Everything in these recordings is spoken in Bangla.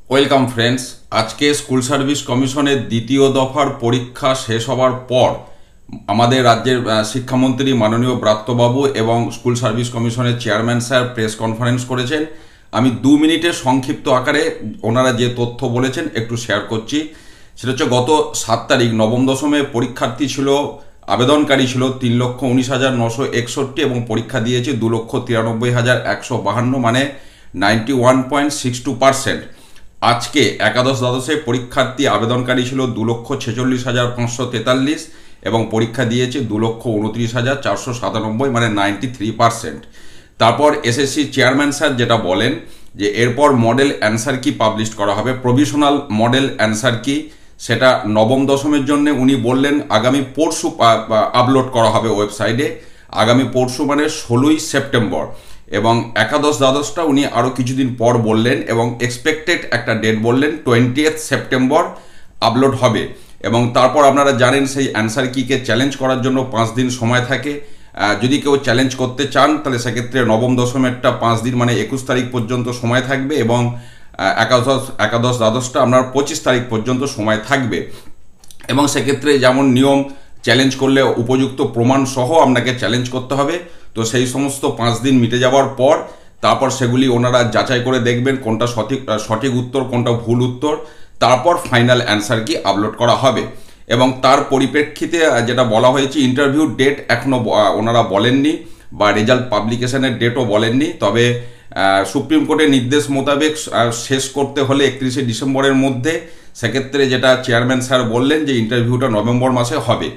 Welcome friends. আজকে স্কুল সার্ভিস কমিশনের দ্বিতীয় দফার পরীক্ষা শেষ হওয়ার পর আমাদের রাজ্যের শিক্ষামন্ত্রী মাননীয় ব্রাত্যবাবু এবং স্কুল সার্ভিস কমিশনের চেয়ারম্যান স্যার প্রেস কনফারেন্স করেছেন। আমি 2 মিনিটের সংক্ষিপ্ত আকারে ওনারা যে তথ্য বলেছেন একটু শেয়ার করছি। সেটা হচ্ছে গত 7 তারিখ নবম দশমে পরীক্ষার্থী ছিল, আবেদনকারী ছিল 3,19,961 এবং পরীক্ষা দিয়েছে 2,93,152, মানে 91.62%। আজকে একাদশ দ্বাদশে পরীক্ষার্থী আবেদনকারী ছিল 2,46,543 এবং পরীক্ষা দিয়েছে 2,29,497, মানে 93%। তারপর এসএসসি চেয়ারম্যান স্যার যেটা বলেন যে এরপর মডেল অ্যান্সার কি পাবলিশ করা হবে, প্রভিশনাল মডেল অ্যান্সার কি, সেটা নবম দশমের জন্য উনি বললেন আগামী পরশু আপলোড করা হবে ওয়েবসাইটে। আগামী পরশু মানে 16ই সেপ্টেম্বর, এবং একাদশ দ্বাদশটা উনি আরও কিছুদিন পর বললেন এবং এক্সপেক্টেড একটা ডেট বললেন 20th সেপ্টেম্বর আপলোড হবে। এবং তারপর আপনারা জানেন সেই অ্যান্সার কিকে চ্যালেঞ্জ করার জন্য 5 দিন সময় থাকে। যদি কেউ চ্যালেঞ্জ করতে চান তাহলে সেক্ষেত্রে নবম দশমেরটা 5 দিন মানে 21 তারিখ পর্যন্ত সময় থাকবে, এবং একাদশ দ্বাদশটা আপনার 25 তারিখ পর্যন্ত সময় থাকবে। এবং সেক্ষেত্রে যেমন নিয়ম, চ্যালেঞ্জ করলে উপযুক্ত প্রমাণ সহ আপনাকে চ্যালেঞ্জ করতে হবে। তো সেই সমস্ত 5 দিন মিটে যাওয়ার পর তারপর সেগুলি ওনারা যাচাই করে দেখবেন কোনটা সঠিক উত্তর, কোনটা ভুল উত্তর, তারপর ফাইনাল অ্যান্সার কি আপলোড করা হবে। এবং তার পরিপ্রেক্ষিতে যেটা বলা হয়েছে, ইন্টারভিউ ডেট এখনও ওনারা বলেননি বা রেজাল্ট পাবলিকেশনের ডেটও বলেননি। তবে সুপ্রিম কোর্টের নির্দেশ মোতাবেক শেষ করতে হলে 31শে ডিসেম্বরের মধ্যে। সেক্ষেত্রে যেটা চেয়ারম্যান স্যার বললেন যে ইন্টারভিউটা নভেম্বর মাসে হবে।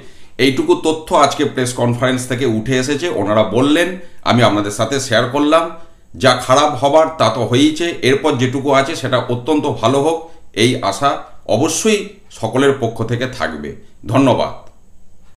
এইটুকু তথ্য আজকে প্রেস কনফারেন্স থেকে উঠে এসেছে, ওনারা বললেন, আমি আপনাদের সাথে শেয়ার করলাম। যা খারাপ হবার তা তো হয়েইছে, এরপর যেটুকু আছে সেটা অত্যন্ত ভালো হোক এই আশা অবশ্যই সকলের পক্ষ থেকে থাকবে। ধন্যবাদ।